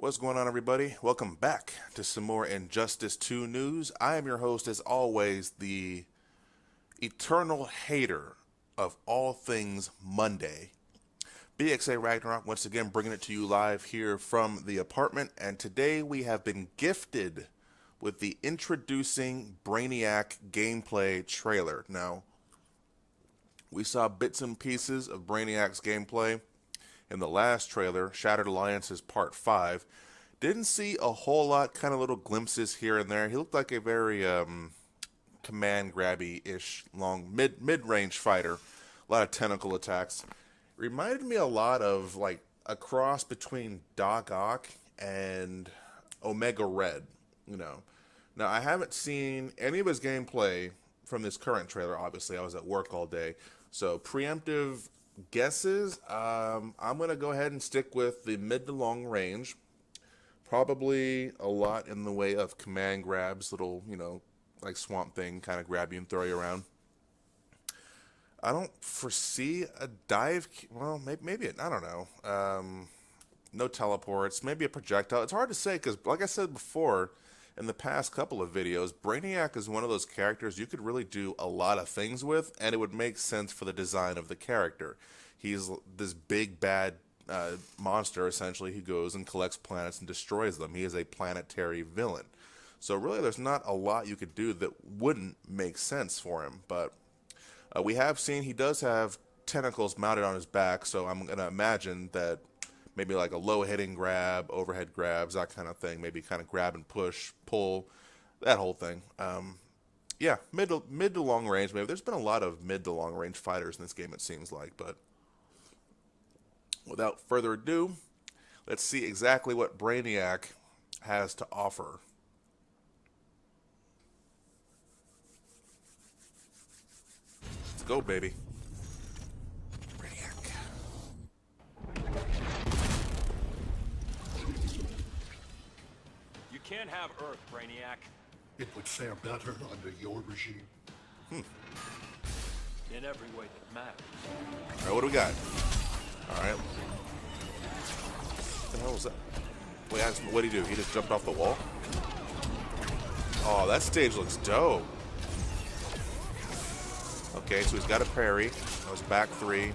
What's going on, everybody? Welcome back to some more Injustice 2 news. I am your host, as always, the eternal hater of all things Monday. BXA Ragnarok, once again bringing it to you live here from the apartment, and today we have been gifted with the introducing Brainiac gameplay trailer. Now, we saw bits and pieces of Brainiac's gameplay in the last trailer, Shattered Alliances Part 5. Didn't see a whole lot, kind of little glimpses here and there. He looked like a very command grabby-ish, long, mid-range fighter. A lot of tentacle attacks. Reminded me a lot of like a cross between Doc Ock and Omega Red, you know. Now, I haven't seen any of his gameplay from this current trailer. Obviously, I was at work all day. So, preemptive guesses, I'm going to go ahead and stick with the mid to long range. Probably a lot in the way of command grabs, little, you know, like Swamp Thing, kind of grab you and throw you around. I don't foresee a dive, well, maybe I don't know. No teleports, maybe a projectile. It's hard to say because, like I said before, in the past couple of videos, Brainiac is one of those characters you could really do a lot of things with, and it would make sense for the design of the character. He's this big, bad monster, essentially. He goes and collects planets and destroys them. He is a planetary villain. So really, there's not a lot you could do that wouldn't make sense for him. But we have seen he does have tentacles mounted on his back, so I'm going to imagine that maybe like a low-hitting grab, overhead grabs, that kind of thing. Maybe kind of grab and push, pull, that whole thing. Yeah, mid to long range. Maybe there's been a lot of mid to long range fighters in this game, it seems like. But without further ado, let's see exactly what Brainiac has to offer. Let's go, baby. Can't have Earth, Brainiac. It would fare better under your regime. In every way that matters. Alright, what do we got? Alright. What the hell was that? Wait, what did he do? He just jumped off the wall? Oh, that stage looks dope. Okay, so he's got a parry. That was back 3.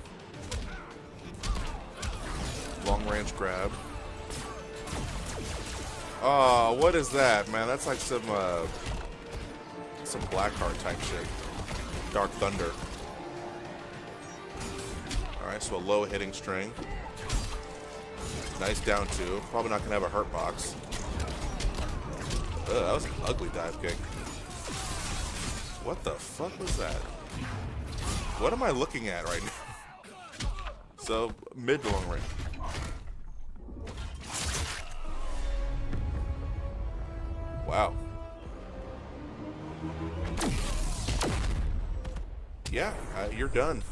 Long range grab. Oh, what is that, man? That's like some Blackheart type shit. Dark Thunder. Alright, so a low hitting string. Nice down 2. Probably not going to have a hurt box. Ugh, that was an ugly dive kick. What the fuck was that? What am I looking at right now? So, mid to long range. Wow. Yeah, you're done.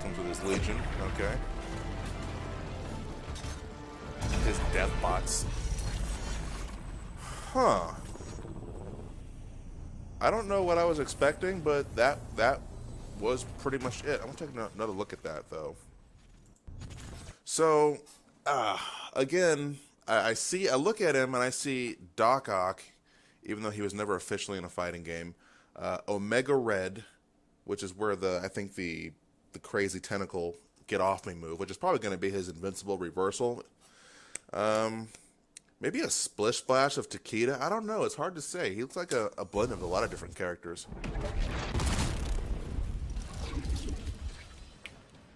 Comes with his Legion. Okay. His death bots. Huh. I don't know what I was expecting, but that was pretty much it. I'm gonna take another look at that though. So, again, I look at him and I see Doc Ock, even though he was never officially in a fighting game. Omega Red, which is where I think the crazy tentacle get off me move, which is probably going to be his invincible reversal. Maybe a splish splash of Takeda. I don't know. It's hard to say. He looks like a blend of a lot of different characters.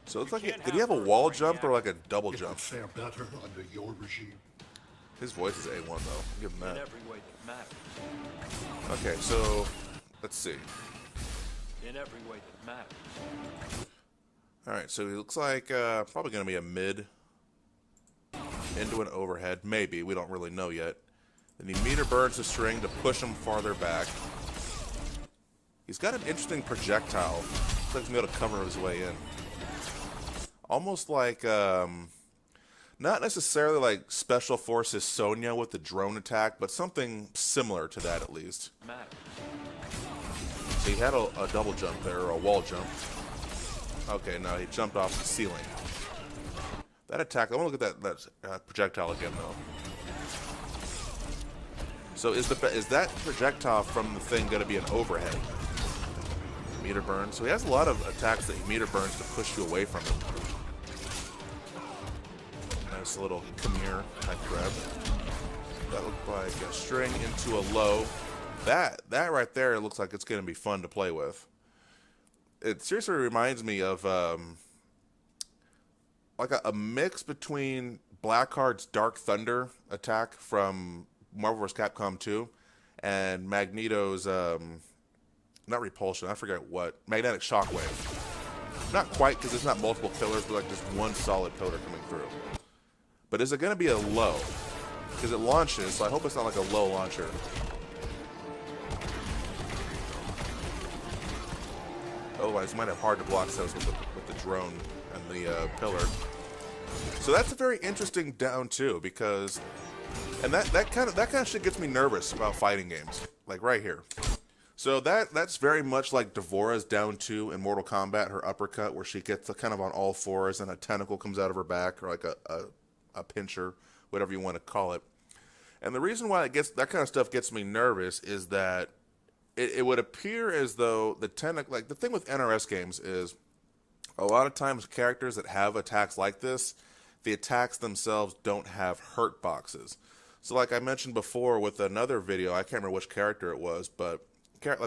So it's like, did he have a wall jump or like a double jump? It would fare better under your regime. His voice is A1 though. I'll give him that. In every way that matters. Okay, so let's see. In every way that matters. Alright, so he looks like probably going to be a mid into an overhead. Maybe. We don't really know yet. Then he meter burns the string to push him farther back. He's got an interesting projectile. Looks like he's able to cover his way in. Almost like, not necessarily like Special Forces Sonya with the drone attack, but something similar to that at least. So he had a double jump there, or a wall jump. Okay, no, he jumped off the ceiling. That attack, I want to look at that projectile again, though. So is that projectile from the thing going to be an overhead? Meter burn. So he has a lot of attacks that he meter burns to push you away from him. Nice little come here type grab. That looked like a string into a low. That right there looks like it's going to be fun to play with. It seriously reminds me of like a mix between Blackheart's Dark Thunder attack from Marvel vs. Capcom 2 and Magneto's not repulsion, I forget what, magnetic shockwave. Not quite, because it's not multiple pillars, but like just one solid pillar coming through. But is it going to be a low? Because it launches, so I hope it's not like a low launcher. Otherwise, it might have hard to block those with the drone and the pillar. So that's a very interesting down too, because, and that kind of shit gets me nervous about fighting games, like right here. So that's very much like Devora's down 2 in Mortal Kombat, her uppercut, where she gets kind of on all fours and a tentacle comes out of her back, or like a pincher, whatever you want to call it. And the reason why that kind of stuff gets me nervous is that it would appear as though the thing with NRS games is a lot of times characters that have attacks like this, the attacks themselves don't have hurt boxes. So like I mentioned before with another video, I can't remember which character it was, but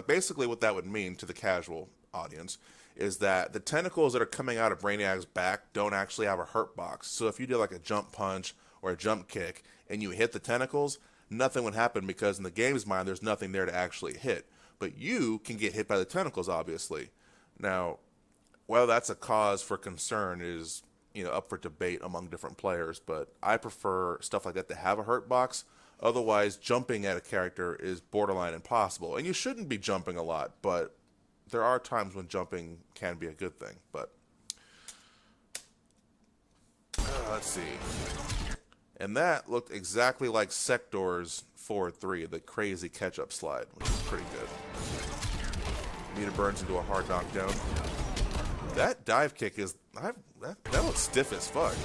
basically what that would mean to the casual audience is that the tentacles that are coming out of Brainiac's back don't actually have a hurt box. So if you do like a jump punch or a jump kick and you hit the tentacles, nothing would happen because in the game's mind there's nothing there to actually hit. But you can get hit by the tentacles, obviously. Now, whether that's a cause for concern is, up for debate among different players, but I prefer stuff like that to have a hurt box. Otherwise, jumping at a character is borderline impossible. And you shouldn't be jumping a lot, but there are times when jumping can be a good thing. But let's see. And that looked exactly like Sector's forward 3, the crazy catch-up slide, which is pretty good. Meter burns into a hard knockdown. That dive kick that looks stiff as fuck.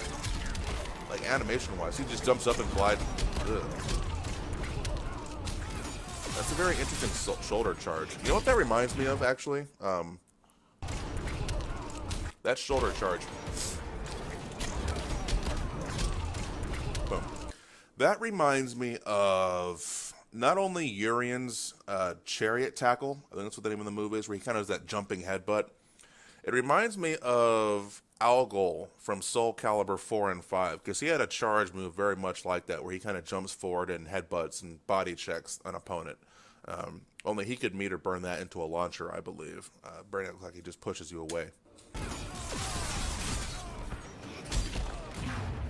Like animation-wise, he just jumps up and glides. Ugh. That's a very interesting shoulder charge. You know what that reminds me of, actually? That shoulder charge. Boom. That reminds me of not only Urian's chariot tackle, I think that's what the name of the move is, where he kind of does that jumping headbutt. It reminds me of Algol from Soul Calibur 4 and 5, because he had a charge move very much like that, where he kind of jumps forward and headbutts and body checks an opponent. Only he could meter burn that into a launcher, I believe. Brainiac looks like he just pushes you away.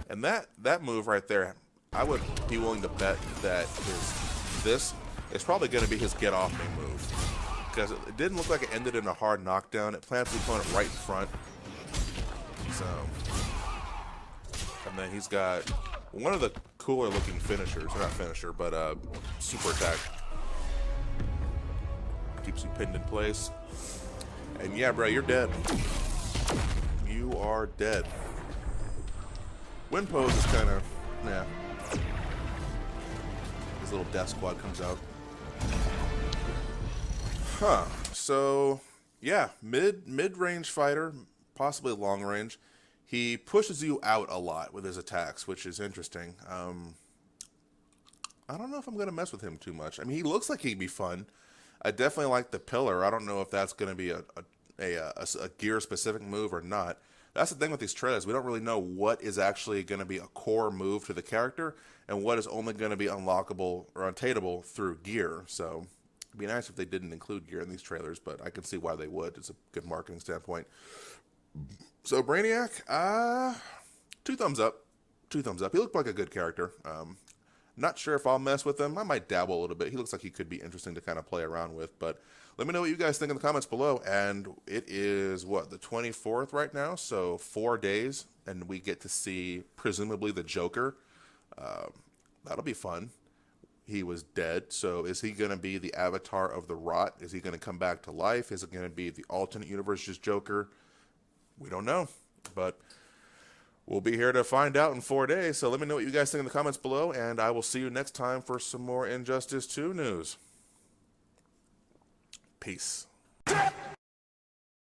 And that move right there, I would be willing to bet that this is probably going to be his get off me move. Because it didn't look like it ended in a hard knockdown. It plants the opponent right in front. So, and then he's got one of the cooler looking finishers, or not finisher, but super attack. Keeps you pinned in place. And yeah, bro, you're dead. You are dead. Wind pose is kind of, nah. His little death squad comes out. Huh. So, yeah, mid-range fighter, possibly long range. He pushes you out a lot with his attacks, which is interesting. I don't know if I'm going to mess with him too much. I mean, he looks like he'd be fun. I definitely like the pillar. I don't know if that's going to be a gear-specific move or not. That's the thing with these trailers. We don't really know what is actually going to be a core move to the character and what is only going to be unlockable or untateable through gear. So it'd be nice if they didn't include gear in these trailers, but I can see why they would. It's a good marketing standpoint. So Brainiac, 2 thumbs up. 2 thumbs up. He looked like a good character. Not sure if I'll mess with him. I might dabble a little bit. He looks like he could be interesting to kind of play around with. But let me know what you guys think in the comments below. And it is, the 24th right now? So 4 days. And we get to see, presumably, the Joker. That'll be fun. He was dead. So is he going to be the avatar of the Rot? Is he going to come back to life? Is it going to be the alternate universe's Joker? We don't know. But We'll be here to find out in 4 days, so let me know what you guys think in the comments below, and I will see you next time for some more Injustice 2 news. Peace.